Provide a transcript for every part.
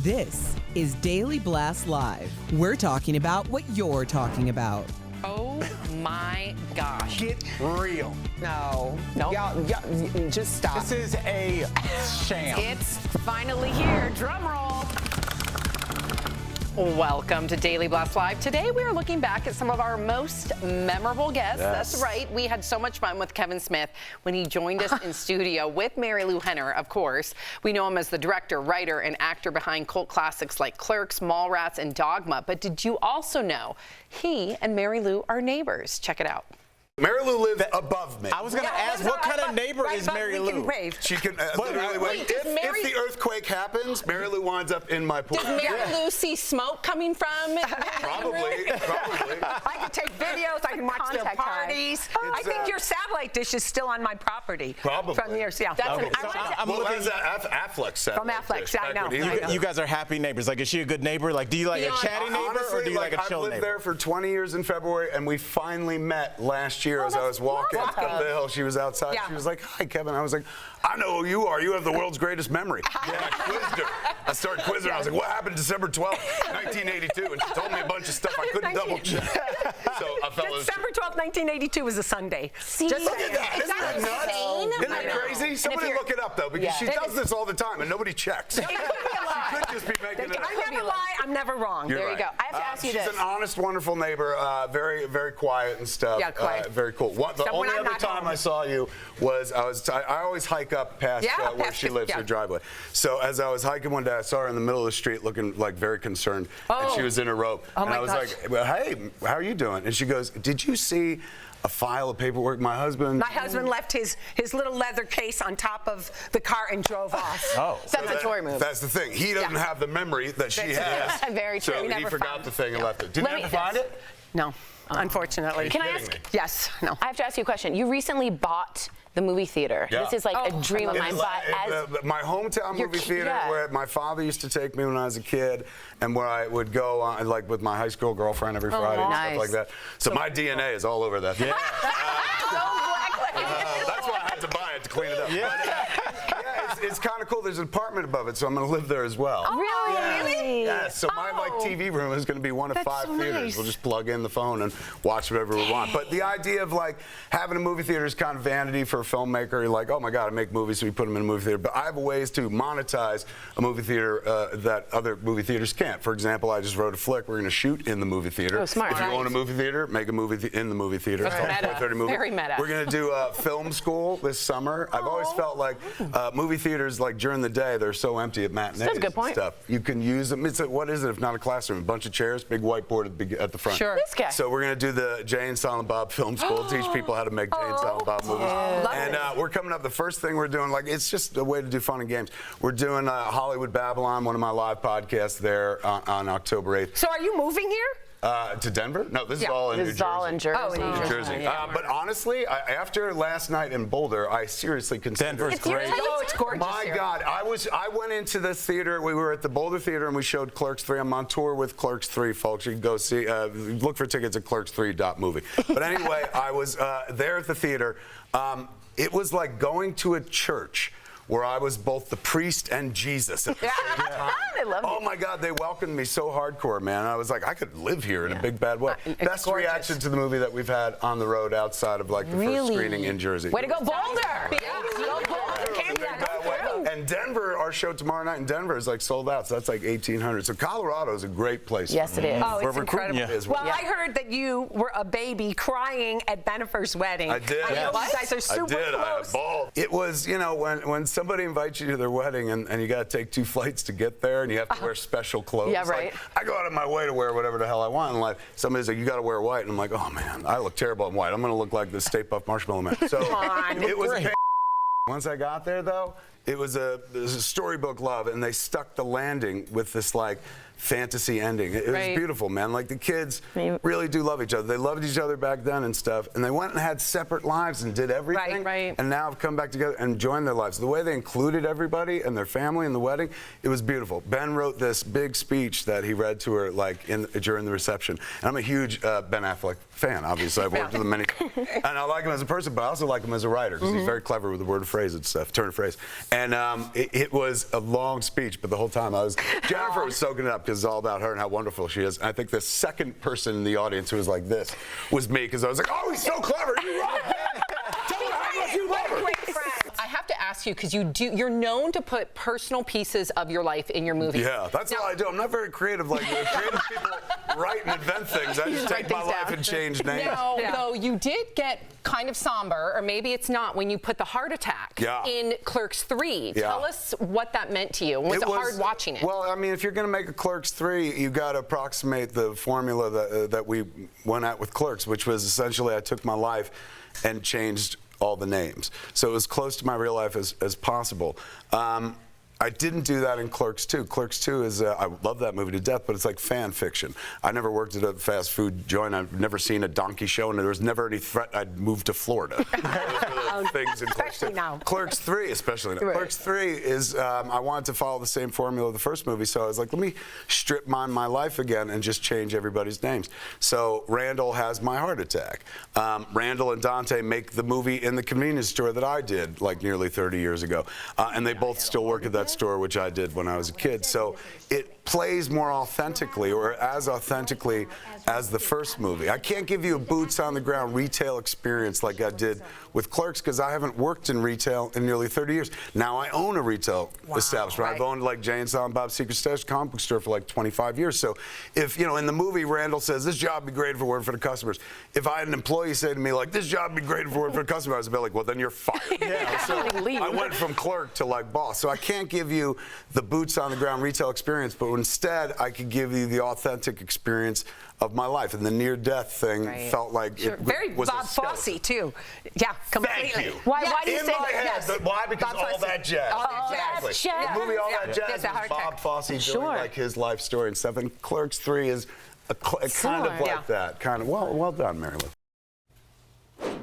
This is Daily Blast Live. We're talking about what you're talking about. Oh my gosh. Get real. No. Nope. Y'all, just stop. This is a sham. It's finally here. Drum roll. Welcome to Daily Blast Live. Today we are looking back at some of our most memorable guests. Yes. That's right. We had so much fun with Kevin Smith when he joined us in studio with Mary Lou Henner, of course. We know him as the director, writer, and actor behind cult classics like Clerks, Mallrats, and Dogma. But did you also know he and Mary Lou are neighbors? Check it out. Mary Lou lives above me. I was going to ask, what kind of neighbor is Mary Lou? She can literally wait. If the earthquake happens, Mary Lou winds up in my pool. Does Mary Lou see smoke coming from Probably. I can take videos. I can watch their parties. I think your satellite dish is still on my property. Probably. From years, yeah. That's Okay, so I'm Well, looking. that's Affleck said. From Affleck, yeah, I know. You guys are happy neighbors. Like, is she a good neighbor? Like, do you like a chatty neighbor, Honestly, or do you like a chill I've lived neighbor? there for 20 years in February, and we finally met last year as I was walking up the hill. She was outside. Yeah. She was like, "Hi, Kevin." I was like, "I know who you are. You have the world's greatest memory." And I quizzed her. I started quizzing her. I was like, "What happened December 12th, 1982?" And she told me a bunch of stuff I couldn't double check. So I felt it was December 12th, 1982 was a Sunday. See? Just Look at that. Isn't that nuts? insane? Isn't that I know. crazy? Somebody you're- look it up, though, because she does this all the time, and nobody checks. She could just be making it up. I never lie. I'm never wrong. You're There you right. go. I have to ask you She's this. an honest, wonderful neighbor, very, very quiet and stuff. Yeah, quiet. Very cool. The So when only I'm other not time home. I saw you was I always hike up past where past she the- lives, yeah. her driveway. So as I was hiking one day, I saw her in the middle of the street looking like very concerned, and she was in a robe. Oh, and my I was gosh. like, well, "Hey, how are you doing?" And she goes, "Did you see a file of paperwork my husband?" My husband left his little leather case on top of the car and drove off. Oh. That's a Tory move. That's the thing. He doesn't have the memory that she has. Very true. So We he never forgot found the it. thing and left it. Did Let you me- ever find it? No, unfortunately. Can I kidding ask? me. Yes, no. I have to ask you a question. You recently bought the movie theater. Yeah. This is like a dream of mine. My hometown Your movie ki- theater, yeah. where my father used to take me when I was a kid, and where I would go like with my high school girlfriend every Friday and nice. stuff like that. So my DNA is all over that. Yeah. That's why I had to buy it to clean it up. Yeah. It's kind of cool. There's an apartment above it, so I'm going to live there as well. Really? Yeah, so my TV room is going to be one of That's 5 so theaters. nice. We'll just plug in the phone and watch whatever we want. But the idea of like having a movie theater is kind of vanity for a filmmaker. You're like, oh my God, I make movies, so we put them in a movie theater. But I have ways to monetize a movie theater that other movie theaters can't. For example, I just wrote a flick. We're going to shoot in the movie theater. Oh, smart. If you Right. own a movie theater, make a movie in the movie theater. That's It's called meta. 4:30 movie. Very meta. We're going to do a film school this summer. I've always felt like movie theaters, like during the day, they're so empty at matinees That's a good point. and stuff. You can use them. It's what is it if not a classroom? A bunch of chairs, big whiteboard at the front. Sure. This guy. So we're going to do the Jay and Silent Bob film school, teach people how to make Jay and Silent Bob movies. And we're coming up, the first thing we're doing, like it's just a way to do fun and games. We're doing Hollywood Babylon, one of my live podcasts there on October 8th. So are you moving here? To Denver? No, this is all in This New is Jersey. all in Jersey. Oh, in New Jersey. Yeah. But honestly, after last night in Boulder, I seriously considered Denver's It's your great. type of Oh, it's gorgeous My here. God, I went into this theater. We were at the Boulder Theater and we showed Clerks 3. I'm on tour with Clerks 3, folks. You can go see. Look for tickets at clerks3.movie. But anyway, I was there at the theater. It was like going to a church where I was both the priest and Jesus at the same time. I love Oh it. my God, they welcomed me so hardcore, man. I was like, I could live here in a big bad way. It's Best gorgeous. reaction to the movie that we've had on the road outside of like the first Really? screening in Jersey. Way to go, Boulder! Go Boulder. Can't be that good. And Denver, our show tomorrow night in Denver is like sold out, so that's like 1,800. So Colorado is a great place. Yes, it is. Oh, Where it's recruitment incredible. is. Well, I heard that you were a baby crying at Benifer's wedding. I did. I know you guys are super I did. I had a close. ball. It was, you know, when somebody invites you to their wedding and you got to take 2 flights to get there and you have to wear special clothes. Yeah, right. Like, I go out of my way to wear whatever the hell I want in life. Somebody's like, you got to wear white. And I'm like, oh, man, I look terrible in white. I'm going to look like the Stay Puft Marshmallow Man. So it was a pain. Once I got there, though, it was a storybook love, and they stuck the landing with this, like, fantasy ending. It was Right. beautiful, man. Like, the kids really do love each other. They loved each other back then and stuff, and they went and had separate lives and did everything. Right. And now have come back together and joined their lives. The way they included everybody and their family in the wedding, it was beautiful. Ben wrote this big speech that he read to her, like, during the reception. And I'm a huge Ben Affleck fan, obviously. I've worked with him many and I like him as a person, but I also like him as a writer because he's very clever with the word of phrase and stuff, turn of phrase. And it was a long speech, but the whole time Jennifer was soaking it up because it's all about her and how wonderful she is. And I think the second person in the audience who was like this was me, because I was like, oh, he's so clever. You rock, man. Tell me how much you love her. I have to ask you, because you're known to put personal pieces of your life in your movies. Yeah, that's all I do. I'm not very creative like creative people write and invent things. I just take my life and change names. Now, though, you did get kind of somber, or maybe it's not, when you put the heart attack in Clerks 3. Yeah. Tell us what that meant to you. Was it hard watching it? Well, I mean, if you're going to make a Clerks 3, you got to approximate the formula that we went at with Clerks, which was essentially I took my life and changed all the names. So it was close to my real life as possible. I didn't do that in Clerks 2. Clerks 2 is, I love that movie to death, but it's like fan fiction. I never worked at a fast food joint. I've never seen a donkey show, and there was never any threat I'd move to Florida. Those were the things in Clerks 2. Now. Clerks 3, especially now. Right. Clerks 3 is, I wanted to follow the same formula of the first movie, so I was like, let me strip mine my life again and just change everybody's names. So Randall has my heart attack. Randall and Dante make the movie in the convenience store that I did like nearly 30 years ago, and they both still work at that store, which I did when I was a kid. So it plays more authentically, or as authentically as the first movie. I can't give you a boots on the ground retail experience like I did with Clerks, because I haven't worked in retail in nearly 30 years. Now I own a retail establishment. I've owned like Jay and Silent Bob's Secret Stash comic book store for like 25 years. So if, you know, in the movie Randall says, this job would be great for working for the customers. If I had an employee say to me like, this job would be great for working for the customer, I was a bit like, well, then you're fired. So I went from clerk to like boss. So I can't give you the boots on the ground retail experience, but instead I could give you the authentic experience of my life. And the near-death thing felt like it very was Bob Fosse too. Yeah, completely. Thank you. Why do you in say my that? head, Yes. Why? Because Bob all Fosse. that jazz. Exactly. The movie All That Jazz There's a heart is Bob attack. Fosse doing like his life story and stuff. And Clerks 3 is kind of like that. Kind of well done, Mary Lou.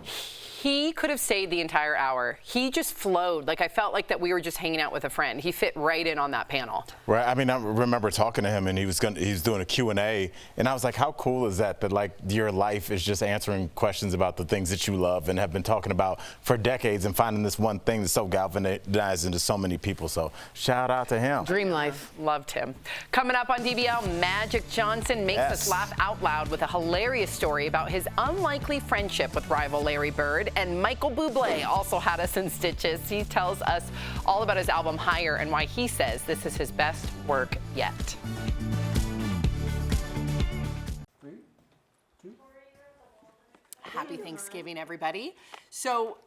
He could have stayed the entire hour. He just flowed. Like, I felt like that we were just hanging out with a friend. He fit right in on that panel. Right. I mean, I remember talking to him, and he was doing a Q&A, and I was like, how cool is that like your life is just answering questions about the things that you love and have been talking about for decades, and finding this one thing that's so galvanizing to so many people. So shout out to him. Dream life. Loved him. Coming up on DBL, Magic Johnson makes us laugh out loud with a hilarious story about his unlikely friendship with rival Larry Bird. And Michael Bublé also had us in stitches. He tells us all about his album Higher and why he says this is his best work yet. Happy Thanksgiving, everybody. So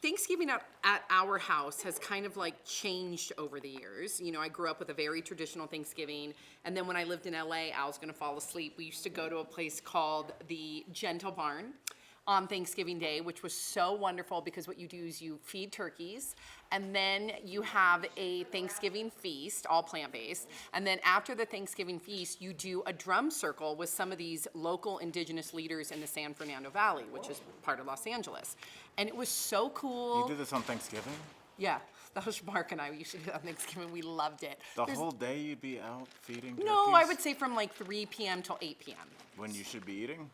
Thanksgiving at our house has kind of like changed over the years. You know, I grew up with a very traditional Thanksgiving, and then when I lived in LA, Al's gonna fall asleep. We used to go to a place called the Gentle Barn on Thanksgiving Day, which was so wonderful because what you do is you feed turkeys, and then you have a Thanksgiving feast, all plant-based, and then after the Thanksgiving feast, you do a drum circle with some of these local indigenous leaders in the San Fernando Valley, which is part of Los Angeles. And it was so cool. You do this on Thanksgiving? Yeah, that was Mark and I. We used to do that on Thanksgiving. We loved it. The whole day you'd be out feeding turkeys? No, I would say from like 3 p.m. till 8 p.m. When you should be eating?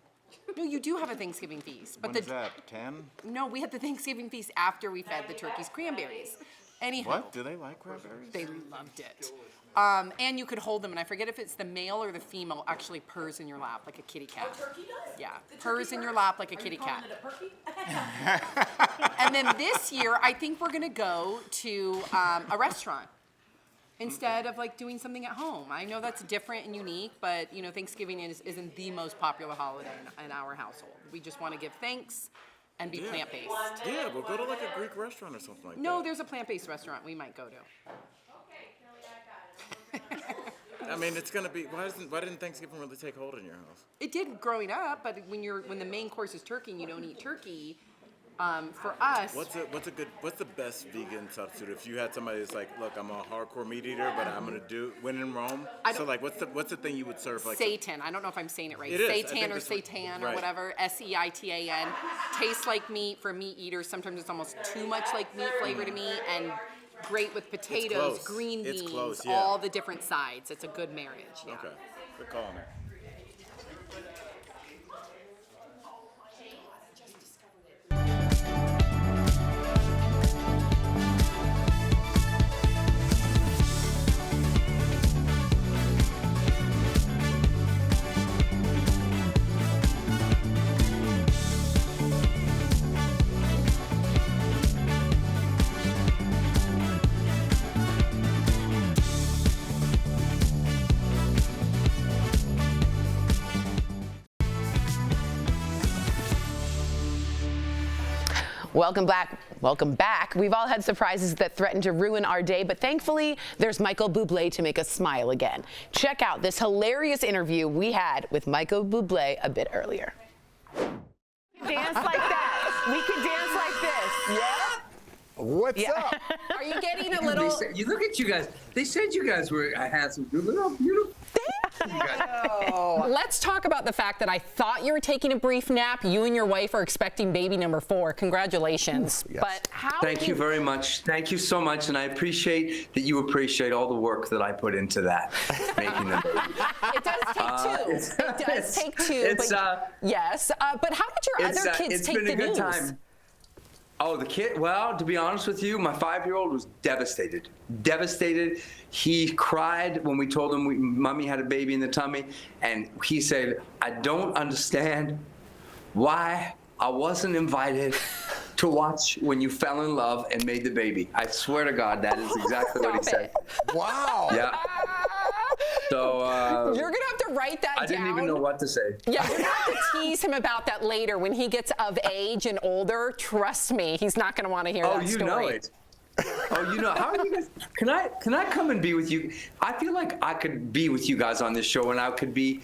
No, you do have a Thanksgiving feast. But When is that, 10? No, we had the Thanksgiving feast after we fed the turkeys cranberries. Anyhow. What? Do they like cranberries? They loved it. And you could hold them, and I forget if it's the male or the female actually purrs in your lap like a kitty cat. Oh, turkey does? Yeah, purrs in your lap like a kitty cat. And then this year, I think we're gonna go to a restaurant instead of like doing something at home. I know that's different and unique, but you know, Thanksgiving isn't the most popular holiday in our household. We just want to give thanks and be plant-based. Yeah, we'll go to like a Greek restaurant or something like that. No, there's a plant-based restaurant we might go to. I mean, it's gonna be. Why didn't Thanksgiving really take hold in your house? It did growing up, but when the main course is turkey and you don't eat turkey, for us. What's the best vegan substitute? If you had somebody that's like, look, I'm a hardcore meat eater, but I'm gonna do when in Rome. So like, what's the thing you would serve? Like seitan. I don't know if I'm saying it right. It is. Seitan or seitan or whatever. Seitan. Tastes like meat for meat eaters. Sometimes it's almost too much like meat flavor to me, and great with potatoes, green beans, all the different sides. It's a good marriage. Yeah. Okay. Good call on there. Welcome back. Welcome back. We've all had surprises that threaten to ruin our day, but thankfully, there's Michael Bublé to make us smile again. Check out this hilarious interview we had with Michael Bublé a bit earlier. Dance like that. We can dance like this. Yeah. What's up? Are you getting a little? You look at you guys. They said you guys were handsome, little beautiful. Let's talk about the fact that I thought you were taking a brief nap. You and your wife are expecting baby number 4. Congratulations. Yes. But how? Thank you very much. Thank you so much, and I appreciate that you appreciate all the work that I put into that, making the baby. It does take 2. It does take 2. Yes. But how did your other kids take the news? It's been a good time. Oh, the kid? Well, to be honest with you, my 5-year-old was devastated. Devastated. He cried when we told him Mommy had a baby in the tummy, and he said, I don't understand why I wasn't invited to watch when you fell in love and made the baby. I swear to God, that is exactly what he said. Wow. Yeah. So you're gonna have to write that down. I didn't even know what to say. Yeah, you're gonna have to tease him about that later when he gets of age and older. Trust me, he's not gonna want to hear that story. Oh, you know it. Oh, you know, how are you guys? Can I come and be with you? I feel like I could be with you guys on this show, and I could be.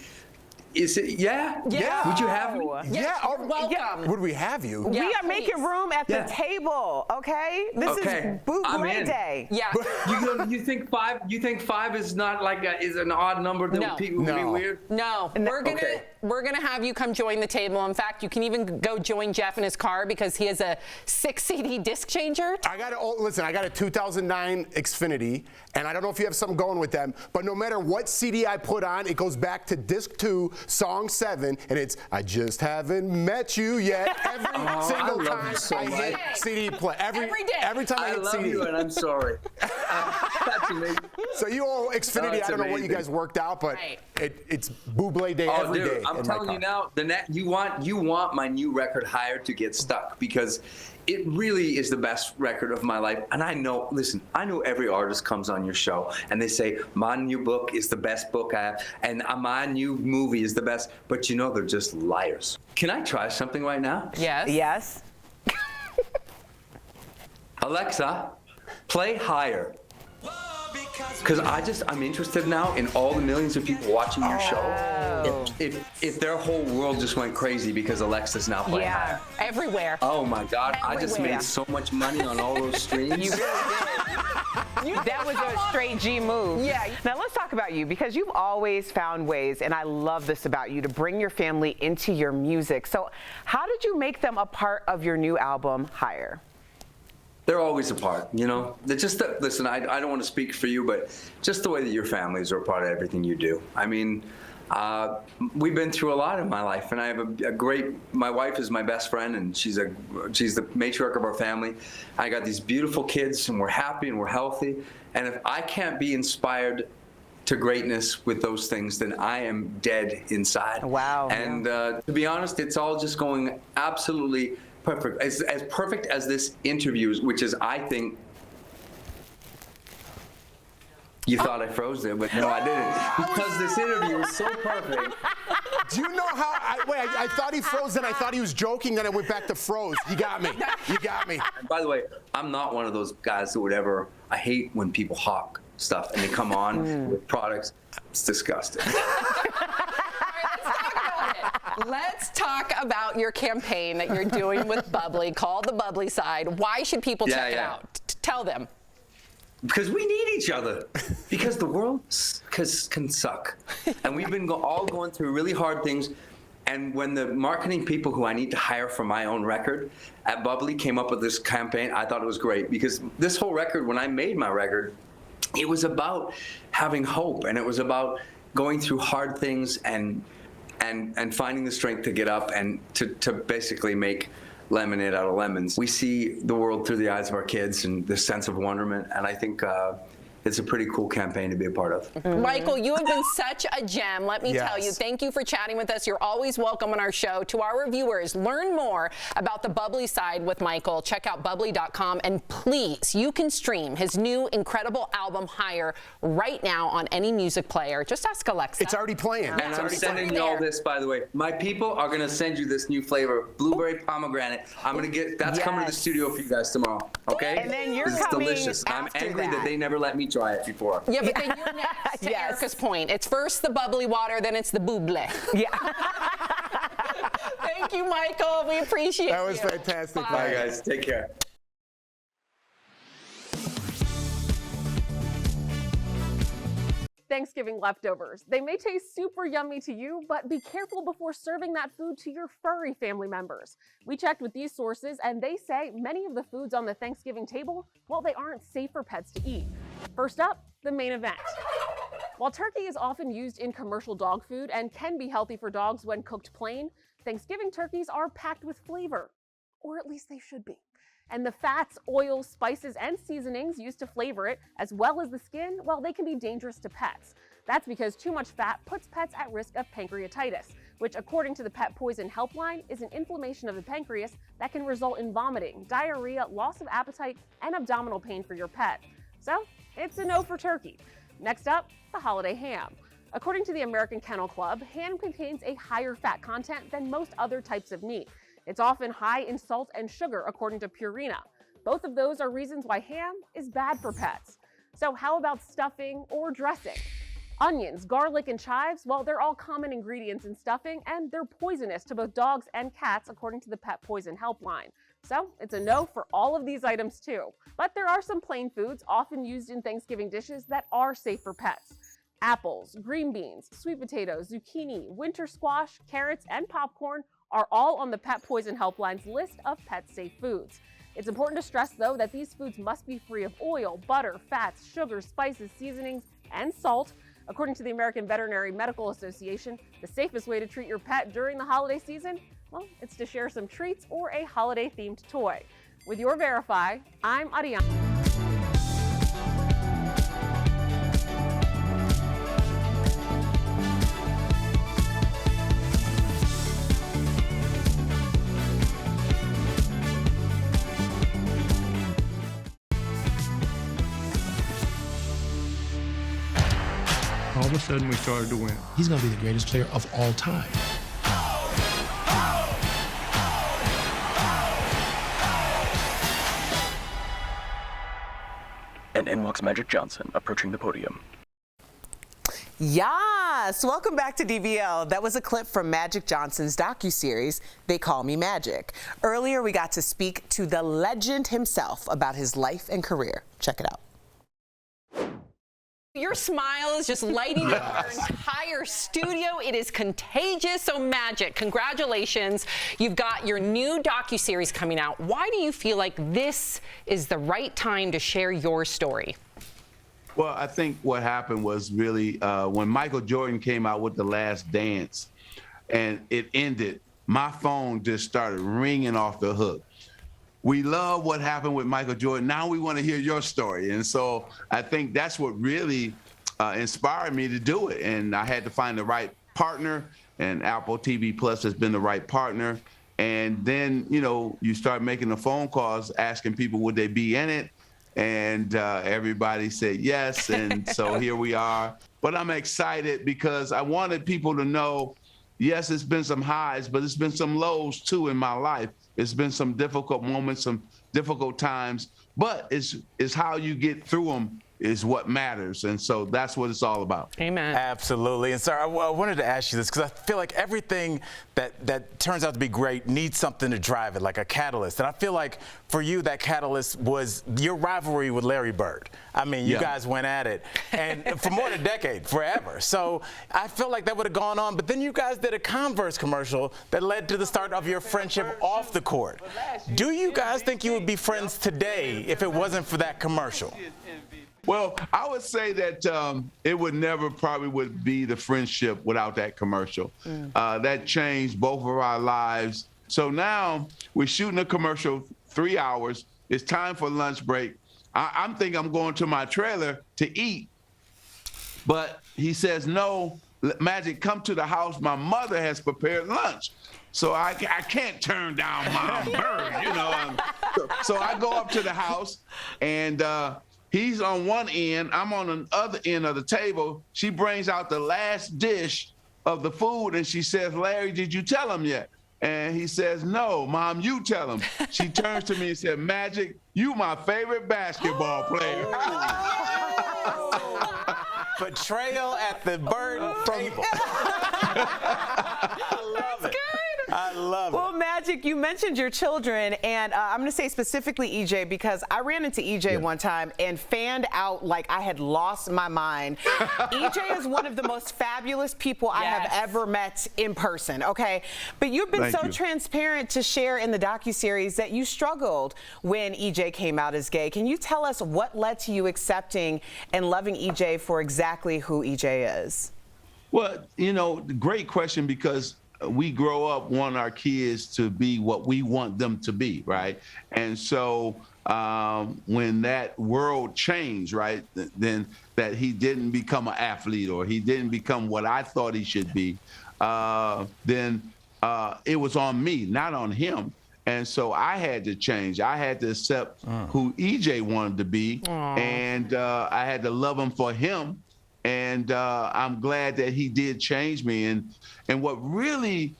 Is it? Yeah. Yeah. Would you have me? Yeah. You're welcome. Would we have you? Yeah, We are please. Making room at the table, okay? This is I'm Bublé in. Day. Yeah. You think 5? You think 5 is not like is an odd number that No. people would be No. weird? No, we're gonna have you come join the table. In fact, you can even go join Jeff in his car because he has a 6 CD disc changer. I got a 2009 Xfinity, and I don't know if you have something going with them, but no matter what CD I put on, it goes back to disc 2, song 7, and it's I just haven't met you yet. Every single time I hit CD play. Every day. Every time I hit love CD. you, and I'm sorry. That's amazing. So you all Xfinity, it's I don't know what you amazing. guys worked out, but Right. it's Bublé Day every day. Dude, I'm telling you now, you want my new record Higher to get stuck because it really is the best record of my life. And I know every artist comes on your show and they say, my new book is the best book I have, and my new movie is the best, but you know they're just liars. Can I try something right now? Yes. Yes. Alexa, play Higher. Because I'm interested now in all the millions of people watching your show. If their whole world just went crazy because Alexa's now playing Higher. Everywhere. Oh my God, I just Everywhere. made so much money on all those streams. You really did. That was a straight G move. Yeah. Now let's talk about you because you've always found ways, and I love this about you, to bring your family into your music. So how did you make them a part of your new album, Higher? They're always a part, you know. They're just listen. I don't want to speak for you, but just the way that your families are a part of everything you do. I mean, we've been through a lot in my life, and I have a great. My wife is my best friend, and she's the matriarch of our family. I got these beautiful kids, and we're happy and we're healthy. And if I can't be inspired to greatness with those things, then I am dead inside. Wow. And to be honest, it's all just going absolutely perfect. As perfect as this interview is, which is, I think, you thought I froze there, but no, I didn't. Because this interview is so perfect. Do you know how? I thought he froze, then I thought he was joking, then I went back to froze. You got me. You got me. And by the way, I'm not one of those guys that would ever. I hate when people hawk stuff and they come on with products. It's disgusting. Let's talk about your campaign that you're doing with Bubbly, called The Bubbly Side. Why should people check it out? Tell them. Because we need each other. Because the world can suck. And we've been all going through really hard things. And when the marketing people who I need to hire for my own record at Bubbly came up with this campaign, I thought it was great. Because this whole record, when I made my record, it was about having hope. And it was about going through hard things and finding the strength to get up and to basically make lemonade out of lemons. We see the world through the eyes of our kids and this sense of wonderment, and I think it's a pretty cool campaign to be a part of. Michael, you have been such a gem. Let me tell you, Yes. thank you for chatting with us. You're always welcome on our show. To our reviewers, learn more about the bubbly side with Michael. Check out bubbly.com, and please, you can stream his new incredible album Higher right now on any music player. Just ask Alexa. It's already playing. And I'm already sending you there. all this, by the way. My people are gonna send you this new flavor, blueberry pomegranate. I'm gonna get that's coming to the studio for you guys tomorrow. Okay? And then you're this is coming delicious. I'm after angry that that. they never let me try it before. Yeah, but then you're next, to Yes. Erica's point. It's first the bubbly water, then it's the buble. Yeah. Thank you, Michael. We appreciate That was you. fantastic. Bye, guys. Take care. Thanksgiving leftovers. They may taste super yummy to you, but be careful before serving that food to your furry family members. We checked with these sources, and they say many of the foods on the Thanksgiving table, well, they aren't safe for pets to eat. First up, the main event. While turkey is often used in commercial dog food and can be healthy for dogs when cooked plain, Thanksgiving turkeys are packed with flavor, or at least they should be. And the fats, oils, spices, and seasonings used to flavor it, as well as the skin, well, they can be dangerous to pets. That's because too much fat puts pets at risk of pancreatitis, which, according to the Pet Poison Helpline, is an inflammation of the pancreas that can result in vomiting, diarrhea, loss of appetite, and abdominal pain for your pet. So, it's a no for turkey. Next up, the holiday ham. According to the American Kennel Club, ham contains a higher fat content than most other types of meat. It's often high in salt and sugar, according to Purina. Both of those are reasons why ham is bad for pets. So how about stuffing or dressing? Onions, garlic, and chives, well, they're all common ingredients in stuffing, and they're poisonous to both dogs and cats, according to the Pet Poison Helpline. So it's a no for all of these items too. But there are some plain foods often used in Thanksgiving dishes that are safe for pets. Apples, green beans, sweet potatoes, zucchini, winter squash, carrots, and popcorn are all on the Pet Poison Helpline's list of pet-safe foods. It's important to stress, though, that these foods must be free of oil, butter, fats, sugar, spices, seasonings, and salt. According to the American Veterinary Medical Association, the safest way to treat your pet during the holiday season, well, it's to share some treats or a holiday-themed toy. With your Verify, I'm Ariana. All of a sudden, we started to win. He's going to be the greatest player of all time. And in walks Magic Johnson, approaching the podium. Yes, welcome back to DBL. That was a clip from Magic Johnson's docuseries, They Call Me Magic. Earlier, we got to speak to the legend himself about his life and career. Check it out. Your smile is just lighting up our entire studio. It is contagious. So Magic, congratulations. You've got your new docuseries coming out. Why do you feel like this is the right time to share your story? Well, I think what happened was really when Michael Jordan came out with The Last Dance and it ended, my phone just started ringing off the hook. We love what happened with Michael Jordan. Now we want to hear your story. And so I think that's what really inspired me to do it. And I had to find the right partner, and Apple TV Plus has been the right partner. And then, you know, you start making the phone calls, asking people would they be in it. And everybody said yes. And so here we are. But I'm excited because I wanted people to know, yes, it's been some highs, but it's been some lows too in my life. It's been some difficult moments, some difficult times, but it's how you get through them is what matters. And so that's what it's all about. Amen. Absolutely. And sir, I wanted to ask you this because I feel like everything that turns out to be great needs something to drive it, like a catalyst. And I feel like for you, that catalyst was your rivalry with Larry Bird. I mean, you guys went at it and for more than a decade, forever. So I feel like that would have gone on. But then you guys did a Converse commercial that led to the start of your friendship off the court. Do you guys think you would be friends today if it wasn't for that commercial? Well, I would say that it would never probably would be the friendship without that commercial. That changed both of our lives. So now we're shooting a commercial 3 hours. It's time for lunch break. I'm thinking I'm going to my trailer to eat. But he says, no, Magic, come to the house. My mother has prepared lunch. So I can't turn down Mom Bird, you know. So I go up to the house, and he's on one end. I'm on the other end of the table. She brings out the last dish of the food, and she says, Larry, did you tell him yet? And he says, no, Mom, you tell him. She turns to me and said, Magic, you my favorite basketball player. Betrayal at the bird table. I love it. I love it. Well, Magic, you mentioned your children, and I'm going to say specifically EJ because I ran into EJ one time and fanned out like I had lost my mind. EJ is one of the most fabulous people I have ever met in person, okay? But you've been so transparent to share in the docuseries that you struggled when EJ came out as gay. Can you tell us what led to you accepting and loving EJ for exactly who EJ is? Well, you know, great question, because we grow up wanting our kids to be what we want them to be, right? And so when that world changed, right, then that he didn't become an athlete or he didn't become what I thought he should be, then it was on me, not on him. And so I had to change. I had to accept who EJ wanted to be, and I had to love him for him. And I'm glad that he did change me. And what really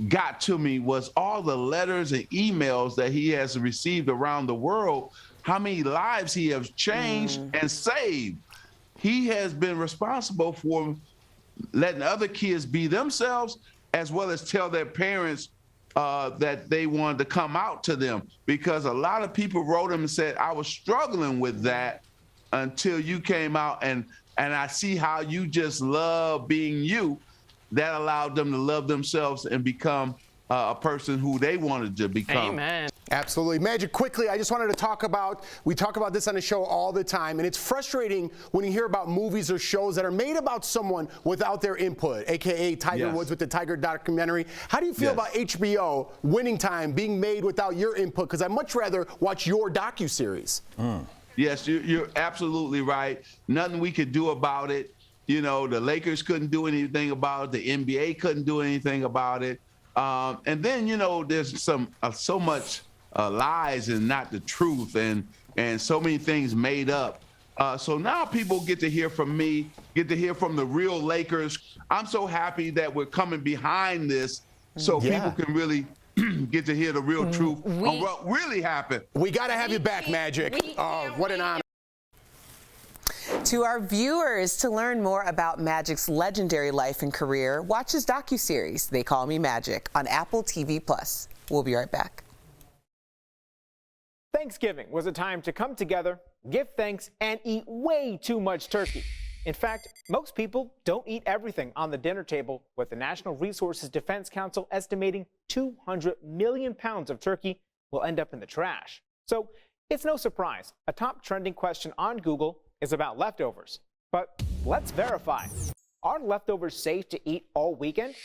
got to me was all the letters and emails that he has received around the world, how many lives he has changed and saved. He has been responsible for letting other kids be themselves, as well as tell their parents that they wanted to come out to them. Because a lot of people wrote him and said, I was struggling with that until you came out, and I see how you just love being you. That allowed them to love themselves and become a person who they wanted to become. Amen. Absolutely. Magic, quickly, I just wanted to talk about, we talk about this on the show all the time, and it's frustrating when you hear about movies or shows that are made about someone without their input, AKA Tiger Woods with the Tiger documentary. How do you feel about HBO Winning Time being made without your input? Because I'd much rather watch your docuseries. Yes, you're absolutely right. Nothing we could do about it. You know, the Lakers couldn't do anything about it. The NBA couldn't do anything about it. And then, you know, there's so much lies and not the truth, and so many things made up. So now people get to hear from me, get to hear from the real Lakers. I'm so happy that we're coming behind this so people can really get to hear the real truth on what really happened. We got to have you back, Magic. Oh, what an honor. To our viewers, to learn more about Magic's legendary life and career, watch his docuseries, They Call Me Magic, on Apple TV+. We'll be right back. Thanksgiving was a time to come together, give thanks, and eat way too much turkey. In fact, most people don't eat everything on the dinner table, with the National Resources Defense Council estimating 200 million pounds of turkey will end up in the trash. So it's no surprise a top trending question on Google is about leftovers. But let's verify. Are leftovers safe to eat all weekend?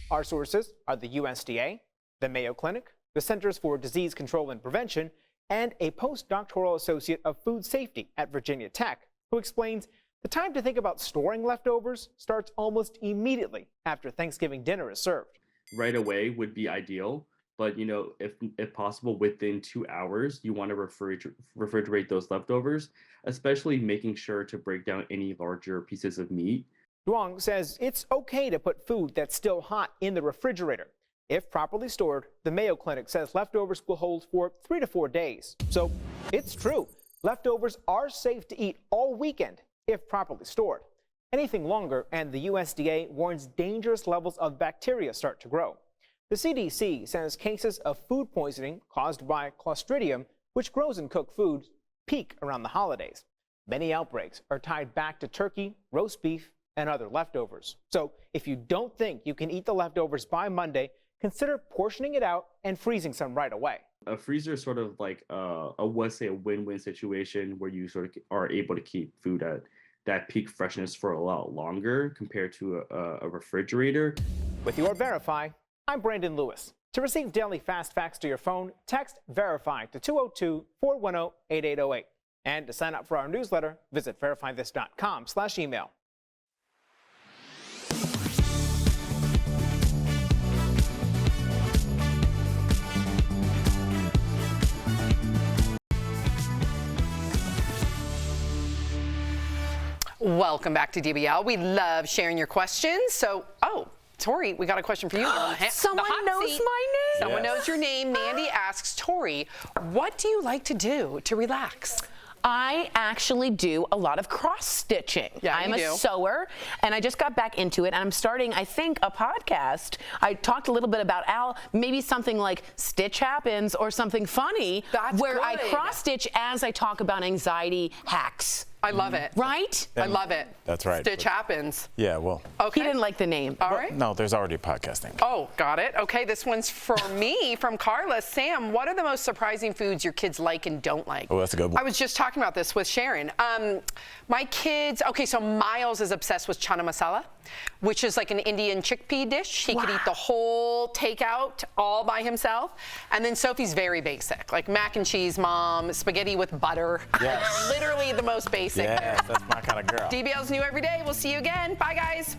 Our sources are the USDA, the Mayo Clinic, the Centers for Disease Control and Prevention, and a postdoctoral associate of food safety at Virginia Tech, who explains the time to think about storing leftovers starts almost immediately after Thanksgiving dinner is served. Right away would be ideal, but you know, if possible, within 2 hours, you want to refrigerate those leftovers, especially making sure to break down any larger pieces of meat. Duong says it's okay to put food that's still hot in the refrigerator. If properly stored, the Mayo Clinic says leftovers will hold for 3 to 4 days. So it's true, leftovers are safe to eat all weekend if properly stored. Anything longer, and the USDA warns dangerous levels of bacteria start to grow. The CDC says cases of food poisoning caused by Clostridium, which grows in cooked foods, peak around the holidays. Many outbreaks are tied back to turkey, roast beef, and other leftovers. So if you don't think you can eat the leftovers by Monday, consider portioning it out and freezing some right away. A freezer is sort of like a win-win situation where you sort of are able to keep food at that peak freshness for a lot longer compared to a refrigerator. With your Verify, I'm Brandon Lewis. To receive daily fast facts to your phone, text VERIFY to 202-410-8808. And to sign up for our newsletter, visit verifythis.com/email. Welcome back to DBL. We love sharing your questions. So, Tori, we got a question for you. Someone knows my name. Someone knows your name. Mandy asks, Tori, what do you like to do to relax? I actually do a lot of cross stitching. Yeah, I'm you a do. sewer, and I just got back into it, and I'm starting, I think, a podcast. I talked a little bit about Al, maybe something like Stitch Happens or something funny, where I good. cross stitch as I talk about anxiety hacks. I love it. Right? I love it. That's right. Stitch Happens. Yeah, well. Okay. He didn't like the name. All right. No, there's already a podcast name. Oh, got it. Okay, this one's for me from Carla. Sam, what are the most surprising foods your kids like and don't like? Oh, that's a good one. I was just talking about this with Sharon. My kids, so Miles is obsessed with chana masala, which is like an Indian chickpea dish. He could eat the whole takeout all by himself. And then Sophie's very basic, like mac and cheese, mom, spaghetti with butter. Yes. Literally the most basic. Yes, that's my kind of girl. DBL's new every day. We'll see you again. Bye, guys.